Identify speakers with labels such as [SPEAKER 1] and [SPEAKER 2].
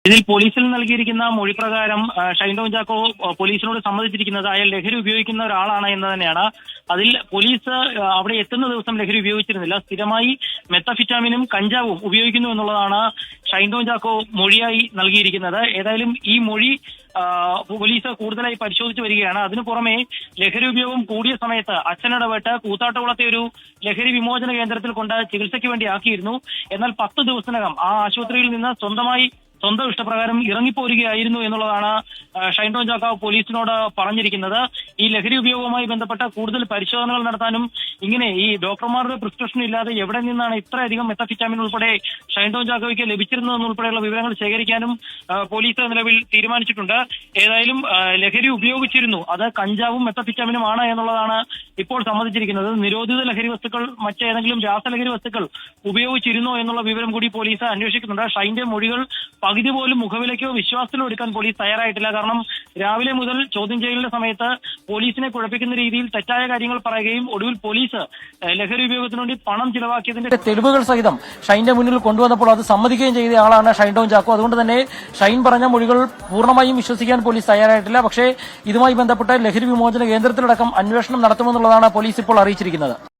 [SPEAKER 1] ഇതിൽ പോലീസിൽ നൽകിയിരിക്കുന്ന മൊഴി പ്രകാരം ഷൈൻ ടോം ചാക്കോ പോലീസിനോട് സമ്മതിച്ചിരിക്കുന്നത് അയാൾ ലഹരി ഉപയോഗിക്കുന്ന ഒരാളാണ് എന്ന് തന്നെയാണ്. അതിൽ പോലീസ് അവിടെ എത്തുന്ന ദിവസം ലഹരി ഉപയോഗിച്ചിരുന്നില്ല, സ്ഥിരമായി മെത്തഫിറ്റാമിനും കഞ്ചാവും ഉപയോഗിക്കുന്നു എന്നുള്ളതാണ് ഷൈൻ ടോം ചാക്കോ മൊഴിയായി നൽകിയിരിക്കുന്നത്. ഏതായാലും ഈ മൊഴി പോലീസ് കൂടുതലായി പരിശോധിച്ചു വരികയാണ്. അതിനു പുറമെ ലഹരി ഉപയോഗം കൂടിയ സമയത്ത് അച്ഛനിടപെട്ട് കൂത്താട്ടുകുളത്തെ ഒരു ലഹരി വിമോചന കേന്ദ്രത്തിൽ കൊണ്ട് ചികിത്സയ്ക്ക് വേണ്ടി ആക്കിയിരുന്നു. എന്നാൽ 10 ദിവസത്തിനകം ആ ആശുപത്രിയിൽ നിന്ന് സ്വന്തം ഇഷ്ടപ്രകാരം ഇറങ്ങിപ്പോരുകയായിരുന്നു എന്നുള്ളതാണ് ഷൈൻ ടോം ചാക്കോ പോലീസിനോട് പറഞ്ഞിരിക്കുന്നത്. ഈ ലഹരി ഉപയോഗവുമായി ബന്ധപ്പെട്ട കൂടുതൽ പരിശോധനകൾ നടത്താനും ഇങ്ങനെ ഈ ഡോക്ടർമാരുടെ പ്രിസ്ക്രിപ്ഷൻ ഇല്ലാതെ എവിടെ നിന്നാണ് ഇത്രയധികം മെത്തഫിറ്റാമിൻ ഉൾപ്പെടെ ഷൈൻ ടോം ചാക്കോയ്ക്ക് ലഭിച്ചിരുന്നതെന്നുൾപ്പെടെയുള്ള വിവരങ്ങൾ ശേഖരിക്കാനും പോലീസ് നിലവിൽ തീരുമാനിച്ചിട്ടുണ്ട്. ഏതായാലും ലഹരി ഉപയോഗിച്ചിരുന്നു, അത് കഞ്ചാവും മെത്തഫിറ്റാമിനും ആണ് എന്നുള്ളതാണ് ഇപ്പോൾ സമ്മതിച്ചിരിക്കുന്നത്. നിരോധിത ലഹരി വസ്തുക്കൾ മറ്റേതെങ്കിലും രാസലഹരി വസ്തുക്കൾ ഉപയോഗിച്ചിരുന്നോ എന്നുള്ള വിവരം കൂടി പോലീസ് അന്വേഷിക്കുന്നുണ്ട്. ഷൈന്റെ മൊഴികൾ പകുതി പോലും മുഖവിലയ്ക്കോ വിശ്വാസത്തിലോ എടുക്കാൻ പോലീസ് തയ്യാറായിട്ടില്ല. കാരണം രാവിലെ മുതൽ ചോദ്യം ചെയ്യലിന്റെ സമയത്ത് പോലീസിനെ കുഴപ്പിക്കുന്ന രീതിയിൽ തെറ്റായ കാര്യങ്ങൾ പറയുകയും ഒടുവിൽ പോലീസ് ലഹരി ഉപയോഗത്തിന് വേണ്ടി പണം ചിലവാക്കിയതിന്റെ
[SPEAKER 2] തെളിവുകൾ സഹിതം ഷൈന്റെ മുന്നിൽ കൊണ്ടുവന്നപ്പോൾ അത് സമ്മതിക്കുകയും ചെയ്ത ആളാണ് ഷൈൻ ടോം ചാക്കോ. അതുകൊണ്ട് തന്നെ ഷൈൻ പറഞ്ഞ മൊഴികൾ പൂർണ്ണമായും വിശ്വസിക്കാൻ പോലീസ് തയ്യാറായിട്ടില്ല. പക്ഷേ ഇതുമായി ബന്ധപ്പെട്ട് ലഹരി വിമോചന കേന്ദ്രത്തിലടക്കം അന്വേഷണം നടത്തുമെന്നുള്ളതാണ് പോലീസ് ഇപ്പോൾ അറിയിച്ചിരിക്കുന്നത്.